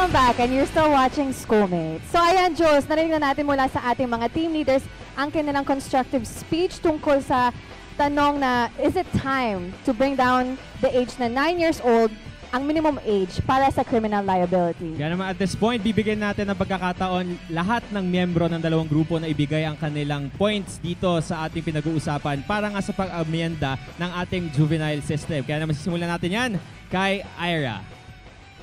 Welcome back, and you're still watching Schoolmates. So ayan, Jules, narinig na natin mula sa ating mga team leaders ang kanilang constructive speech tungkol sa tanong na, is it time to bring down the age na 9 years old, ang minimum age para sa criminal liability? Kaya naman at this point, bibigyan natin ng pagkakataon lahat ng miyembro ng dalawang grupo na ibigay ang kanilang points dito sa ating pinag-uusapan para nga sa pag-amyenda ng ating juvenile system. Kaya naman sisimulan natin yan kay Ira.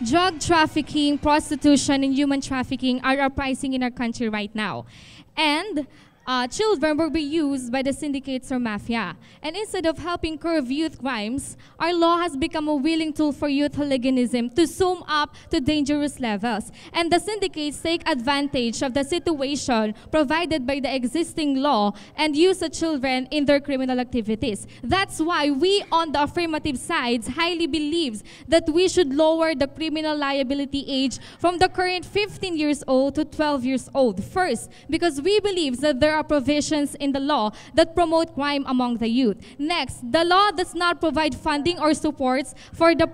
Drug trafficking, prostitution, and human trafficking are uprising in our country right now. And children will be used by the syndicates or mafia. And instead of helping curb youth crimes, our law has become a willing tool for youth hooliganism to zoom up to dangerous levels. And the syndicates take advantage of the situation provided by the existing law and use the children in their criminal activities. That's why we on the affirmative sides highly believes that we should lower the criminal liability age from the current 15 years old to 12 years old. First, because we believe that there are provisions in the law that promote crime among the youth. Next, the law does not provide funding or supports for the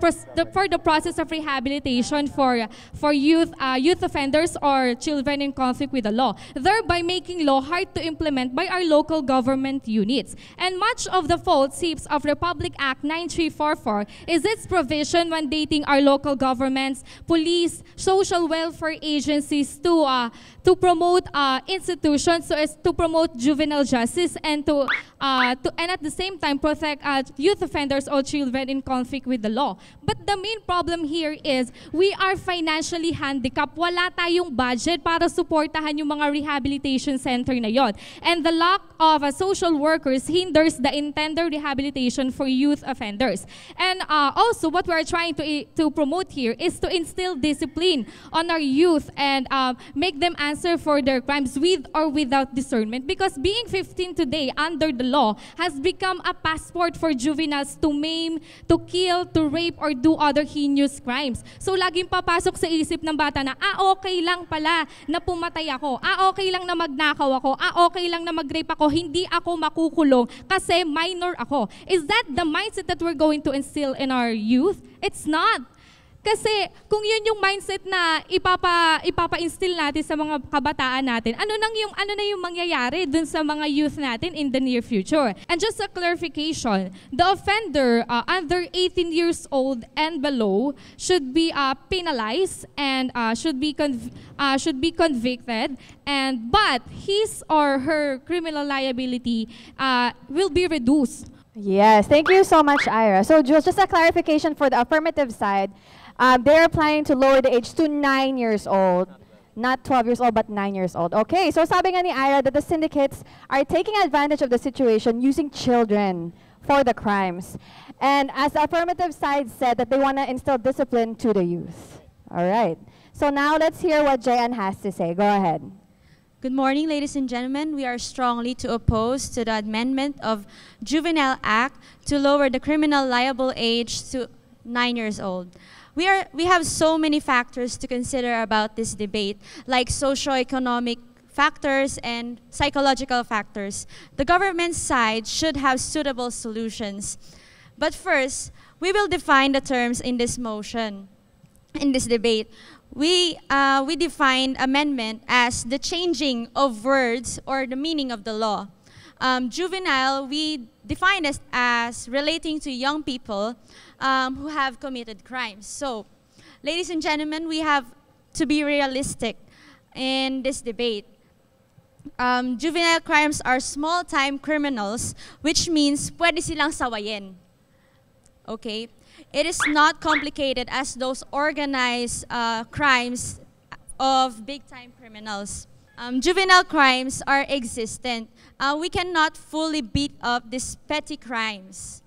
process of rehabilitation for youth offenders or children in conflict with the law, thereby making law hard to implement by our local government units. And much of the fault seeps of Republic Act 9344 is its provision mandating our local governments, police, social welfare agencies to promote institutions so as to promote juvenile justice and and at the same time protect youth offenders or children in conflict with the law. But the main problem here is we are financially handicapped. Wala tayong budget para suportahan yung mga rehabilitation center na yon. And the lack of social workers hinders the intended rehabilitation for youth offenders. And also what we are trying to promote here is to instill discipline on our youth and make them answer for their crimes with or without discernment. Because being 15 today under the law has become a passport for juveniles to maim, to kill, to rape, or do other heinous crimes. So laging papasok sa isip ng bata na, okay lang pala na pumatay ako. Okay lang na magnakaw ako. Okay lang na mag-rape ako. Hindi ako makukulong kasi minor ako. Is that the mindset that we're going to instill in our youth? It's not. Kasi kung yun yung mindset na ipapa-instill natin sa mga kabataan natin, ano na yung mangyayari dun sa mga youth natin in the near future? And just a clarification, the offender under 18 years old and below should be penalized and should be convicted, but his or her criminal liability will be reduced. Yes, thank you so much, Ira. So Jules, just a clarification for the affirmative side. They're planning to lower the age to 9 years old. Not 12 years old, but 9 years old. Okay, so sabi nga ni Ira that the syndicates are taking advantage of the situation using children for the crimes. And as the affirmative side said that they want to instill discipline to the youth. All right. So now let's hear what Jayan has to say. Go ahead. Good morning, ladies and gentlemen. We are strongly to oppose to the amendment of Juvenile Act to lower the criminal liable age to 9 years old. We have so many factors to consider about this debate, like socio-economic factors and psychological factors. The government side should have suitable solutions. But first, we will define the terms in this motion, in this debate. We define amendment as the changing of words or the meaning of the law. Juvenile, we define it as relating to young people who have committed crimes. So, ladies and gentlemen, we have to be realistic in this debate. Juvenile crimes are small-time criminals, which means pwede silang sawayin. Okay? It is not complicated as those organized crimes of big-time criminals. Juvenile crimes are existent. We cannot fully beat up these petty crimes.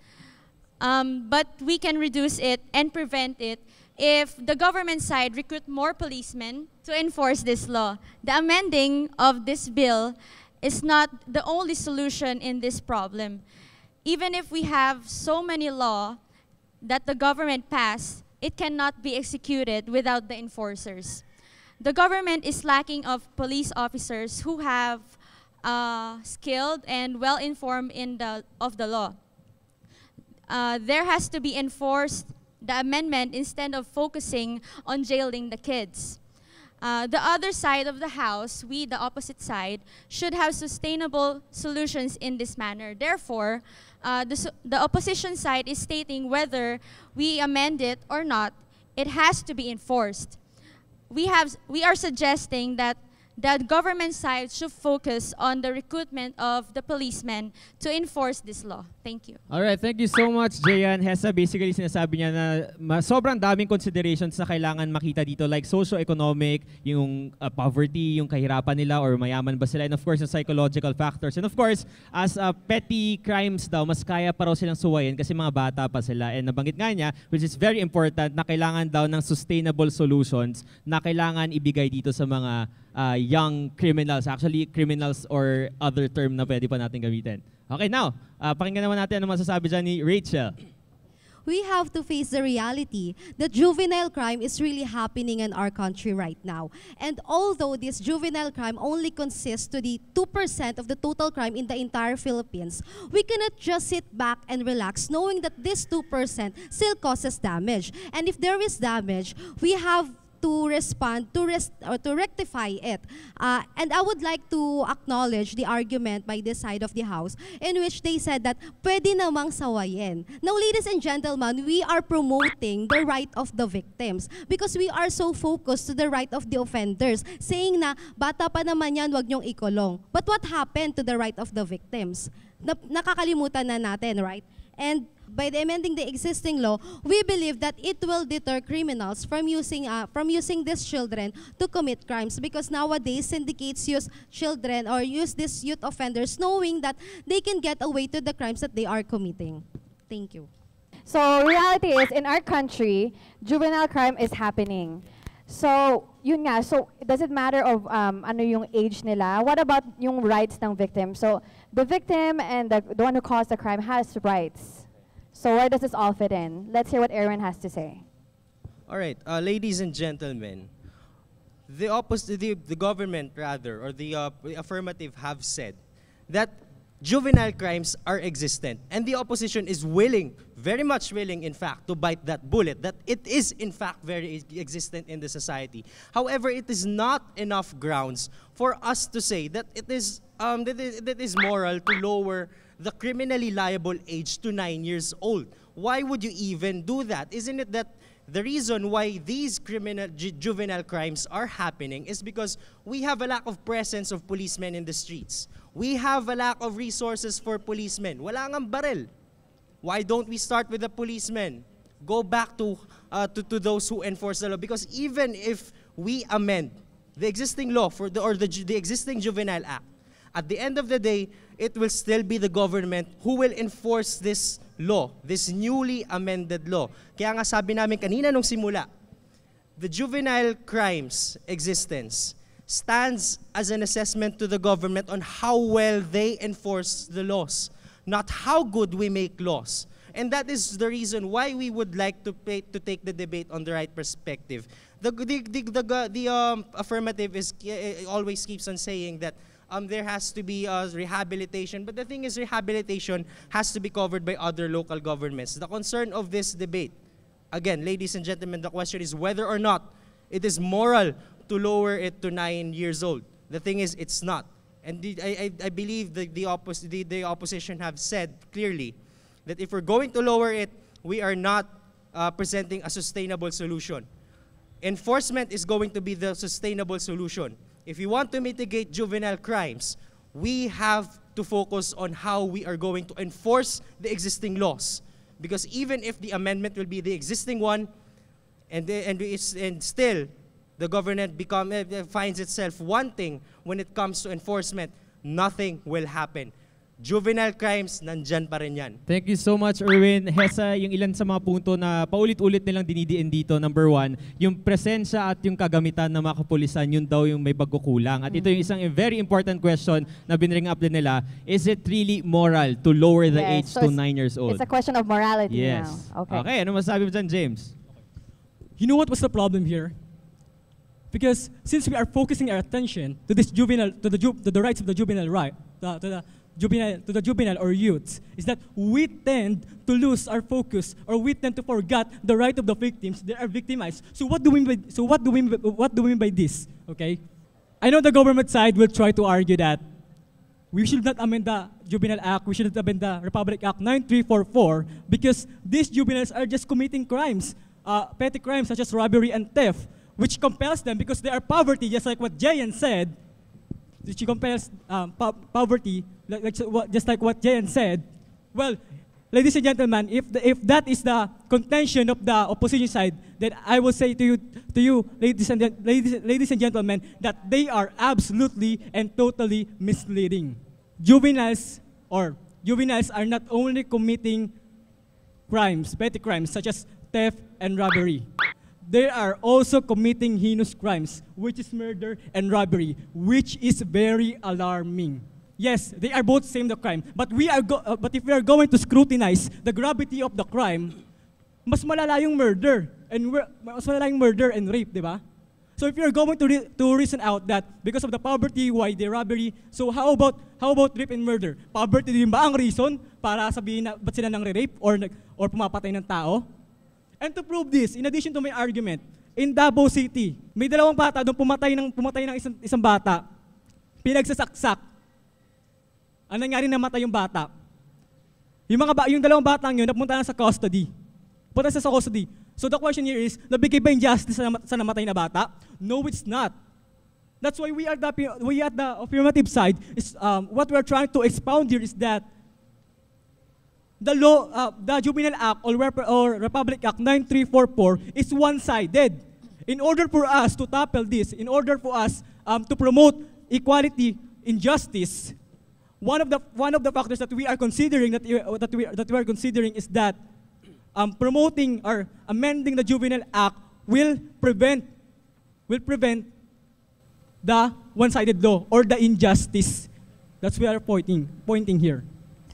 But we can reduce it and prevent it if the government side recruit more policemen to enforce this law. The amending of this bill is not the only solution in this problem. Even if we have so many laws that the government passed, it cannot be executed without the enforcers. The government is lacking of police officers who have skilled and well-informed of the law. There has to be enforced the amendment instead of focusing on jailing the kids. The other side of the House, we, the opposite side, should have sustainable solutions in this manner. Therefore, the opposition side is stating whether we amend it or not, it has to be enforced. We are suggesting that the government side should focus on the recruitment of the policemen to enforce this law. Thank you. Alright, thank you so much, Jayan. Hesa, basically sinasabi niya na sobrang daming considerations na kailangan makita dito, like socio-economic, yung poverty, yung kahirapan nila, or mayaman ba sila, and of course, yung psychological factors. And of course, as petty crimes daw, mas kaya pa raw silang suwayin kasi mga bata pa sila. And nabanggit nga niya, which is very important, na kailangan daw ng sustainable solutions na kailangan ibigay dito sa mga young criminals, actually criminals or other term na pwede pa natin gamitin. Okay, now, pakinggan naman natin ano masasabi dyan ni Rachel. We have to face the reality that juvenile crime is really happening in our country right now. And although this juvenile crime only consists to the 2% of the total crime in the entire Philippines, we cannot just sit back and relax knowing that this 2% still causes damage. And if there is damage, we have to respond, to rectify it. And I would like to acknowledge the argument by this side of the House in which they said that pwede namang sawayin. Now, ladies and gentlemen, we are promoting the right of the victims because we are so focused to the right of the offenders, saying na bata pa naman yan, wag niyong ikulong. But what happened to the right of the victims? Nakakalimutan na natin, right? And by amending the existing law, we believe that it will deter criminals from using these children to commit crimes, because nowadays syndicates use children or use these youth offenders knowing that they can get away to the crimes that they are committing. Thank you. So reality is, in our country, juvenile crime is happening. So, yun nga, so does it matter of ano yung age nila? What about yung rights ng victim? So, the victim and the one who caused the crime has rights. So where does this all fit in? Let's hear what Aaron has to say. All right, ladies and gentlemen, the government rather, or the affirmative have said that juvenile crimes are existent, and the opposition is willing, very much willing, in fact, to bite that bullet, that it is, in fact, very existent in the society. However, it is not enough grounds for us to say that it is moral to lower the criminally liable age to 9 years old. Why would you even do that? Isn't it that the reason why these juvenile crimes are happening is because we have a lack of presence of policemen in the streets. We have a lack of resources for policemen. Wala ngang baril. Why don't we start with the policemen? Go back to those who enforce the law. Because even if we amend the existing law the existing Juvenile Act, at the end of the day, it will still be the government who will enforce this law, this newly amended law. Kaya nga sabi namin kanina nung simula, the juvenile crimes existence stands as an assessment to the government on how well they enforce the laws, not how good we make laws. And that is the reason why we would like to take the debate on the right perspective. The affirmative always keeps on saying that there has to be rehabilitation, but the thing is, rehabilitation has to be covered by other local governments. The concern of this debate, again, ladies and gentlemen, the question is whether or not it is moral to lower it to 9 years old. The thing is, it's not. And I believe the opposition have said clearly that if we're going to lower it, we are not presenting a sustainable solution. Enforcement is going to be the sustainable solution. If we want to mitigate juvenile crimes, we have to focus on how we are going to enforce the existing laws. Because even if the amendment will be the existing one, and still the government finds itself wanting when it comes to enforcement, nothing will happen. Juvenile crimes, nandyan pa rin yan. Thank you so much, Erwin. Hesa, yung ilan sa mga punto na paulit-ulit nilang dinidiin dito, number one, yung presensya at yung kagamitan ng mga kapulisan, yun daw yung may pagkukulang. At ito yung isang very important question na binring up din nila, is it really moral to lower the age to 9 years old? It's a question of morality yes. now. Okay, ano masasabi mo dyan, James? You know what was the problem here? Because since we are focusing our attention to this juvenile, to the rights of the juvenile right, to the juvenile or youths is that we tend to lose our focus, or we tend to forget the right of the victims that are victimized. So what do we mean by this? Okay, I know the government side will try to argue that we should not amend the Juvenile Act, we should not amend the Republic Act 9344 because these juveniles are just committing crimes, petty crimes such as robbery and theft, which compels them because they are poverty, just like what Jayan said. She compels poverty, just like what Jayan said. Well, ladies and gentlemen, if that is the contention of the opposition side, then I will say to you, ladies and gentlemen, that they are absolutely and totally misleading. Juveniles are not only committing crimes, petty crimes such as theft and robbery. They are also committing heinous crimes, which is murder and robbery, which is very alarming. Yes, they are both same the crime, but if we are going to scrutinize the gravity of the crime, mas malala yung murder and rape, di ba? So if you're going to reason out that because of the poverty, why the robbery, so how about rape and murder? Poverty din ba ang reason para sabihin na ba't sila nang rape or pumapatay ng tao? And to prove this, in addition to my argument, in Davao City, may dalawang bata doon pumatay ng isang bata. Pinagsasaksak. Ano nangyari, namatay yung bata? Yung dalawang batang yun, napunta na sa custody. Punta sa custody. So the question here is, nabigay ba yung justice sa namatay na bata? No, it's not. That's why we at the affirmative side, is what we're trying to expound here is that the Juvenile Act or Republic Act 9344 is one-sided. In order for us to tackle this, in order for us to promote equality in justice, one of the factors that we are considering is that promoting or amending the Juvenile Act will prevent the one-sided law or the injustice. That's what we are pointing here.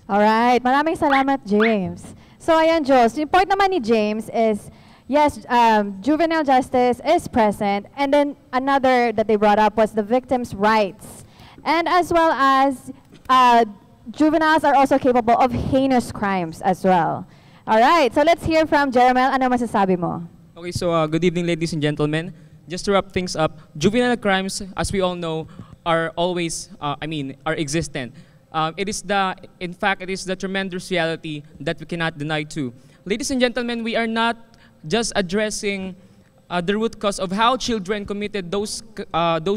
Alright, maraming salamat, James. So ayan, Jules, yung point naman ni James is, yes, juvenile justice is present, and then another that they brought up was the victim's rights. And as well as, juveniles are also capable of heinous crimes as well. Alright, so let's hear from Jeremel. Ano masasabi mo? Okay, so good evening, ladies and gentlemen. Just to wrap things up, juvenile crimes, as we all know, are always, are existent. In fact, it is the tremendous reality that we cannot deny too. Ladies and gentlemen, we are not just addressing the root cause of how children committed those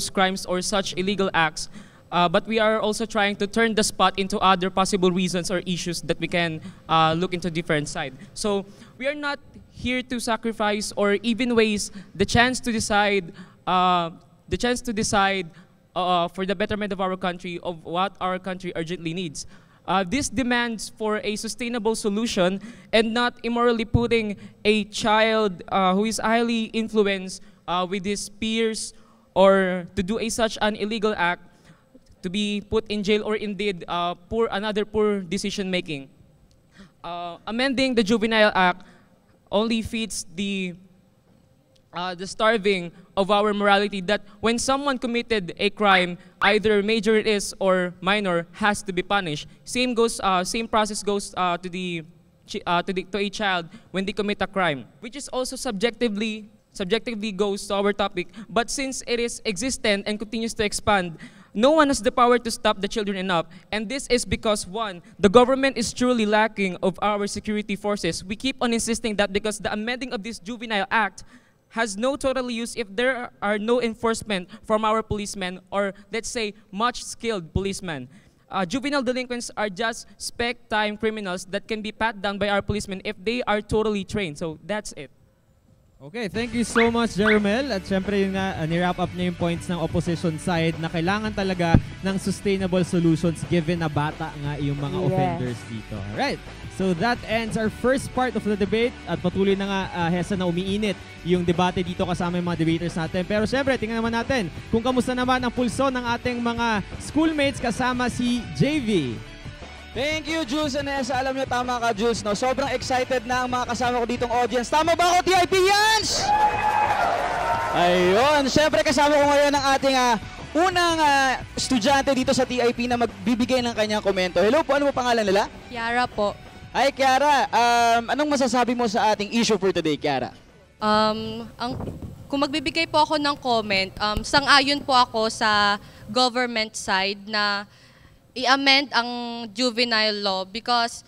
crimes or such illegal acts, but we are also trying to turn the spot into other possible reasons or issues that we can look into different side. So we are not here to sacrifice or even waste the chance to decide for the betterment of our country, of what our country urgently needs. This demands for a sustainable solution and not immorally putting a child who is highly influenced with his peers or to do such an illegal act to be put in jail or indeed another poor decision making. Amending the Juvenile Act only feeds the starving of our morality that when someone committed a crime, either major it is or minor, has to be punished. Same process goes to a child when they commit a crime, which is also subjectively goes to our topic. But since it is existent and continues to expand, no one has the power to stop the children enough. And this is because, one, the government is truly lacking of our security forces. We keep on insisting that because the amending of this Juvenile Act has no total use if there are no enforcement from our policemen or, let's say, much skilled policemen. Juvenile delinquents are just spec-time criminals that can be pat down by our policemen if they are totally trained. So that's it. Okay, thank you so much, Jermel. At syempre yun nga, ni-wrap up na yung points ng opposition side na kailangan talaga ng sustainable solutions given na bata nga yung mga offenders dito. Alright, so that ends our first part of the debate at patuloy na nga, Hesa, na umiinit yung debate dito kasama yung mga debaters natin. Pero syempre, tingnan naman natin kung kamusta naman ang pulso ng ating mga schoolmates kasama si JV. Thank you, Jules and Hesa. Alam nyo, tama ka, Jules. No? Sobrang excited na ang mga kasama ko ditong audience. Tama ba ako, TIP Yans? Ayun. Siyempre, kasama ko ngayon ang ating unang estudyante dito sa TIP na magbibigay ng kanyang komento. Hello po, ano po pangalan nila? Kiara po. Hi, Kiara. Anong masasabi mo sa ating issue for today, Kiara? Kung magbibigay po ako ng comment, sang-ayon po ako sa government side na i-amend ang juvenile law because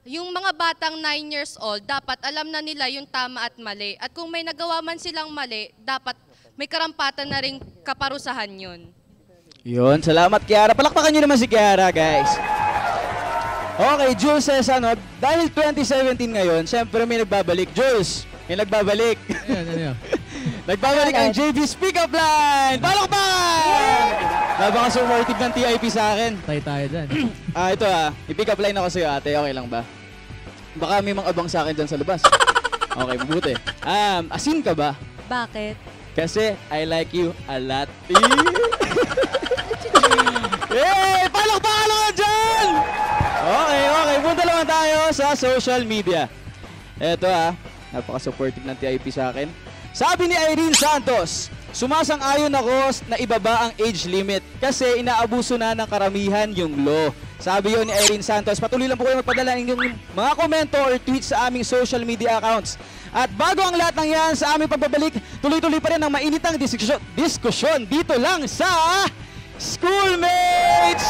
yung mga batang 9 years old, dapat alam na nila yung tama at mali. At kung may nagawa man silang mali, dapat may karampatan na rin kaparusahan yun. Yun, salamat, Kiara. Palakpakan nyo naman si Kiara, guys. Okay, Jules says dahil 2017 ngayon, syempre may nagbabalik. Jules, may nagbabalik. Ano? Nagbabalik ang JV Speak Up Line! Palakpakan! Napaka-supportive ng TIP sa akin. Tayo dyan. Ito i-pick up line ako sa'yo, ate. Okay lang ba? Baka may mga abang sa akin dyan sa labas. Okay, mabuti. Asin ka ba? Bakit? Kasi I like you a lot. Yay! Palakpakan ako dyan! Okay. Punta naman tayo sa social media. Eto napaka-supportive ng TIP sa akin. Sabi ni Irene Santos, sumasang-ayon ako na ibaba ang age limit kasi inaabuso na ng karamihan yung law. Sabi yun ni Irene Santos. Patuloy lang po kayo magpadala ng inyong mga komento or tweets sa aming social media accounts. At bago ang lahat ng yan, sa aming pagbabalik, tuloy-tuloy pa rin ang mainitang diskusyon dito lang sa Schoolmates!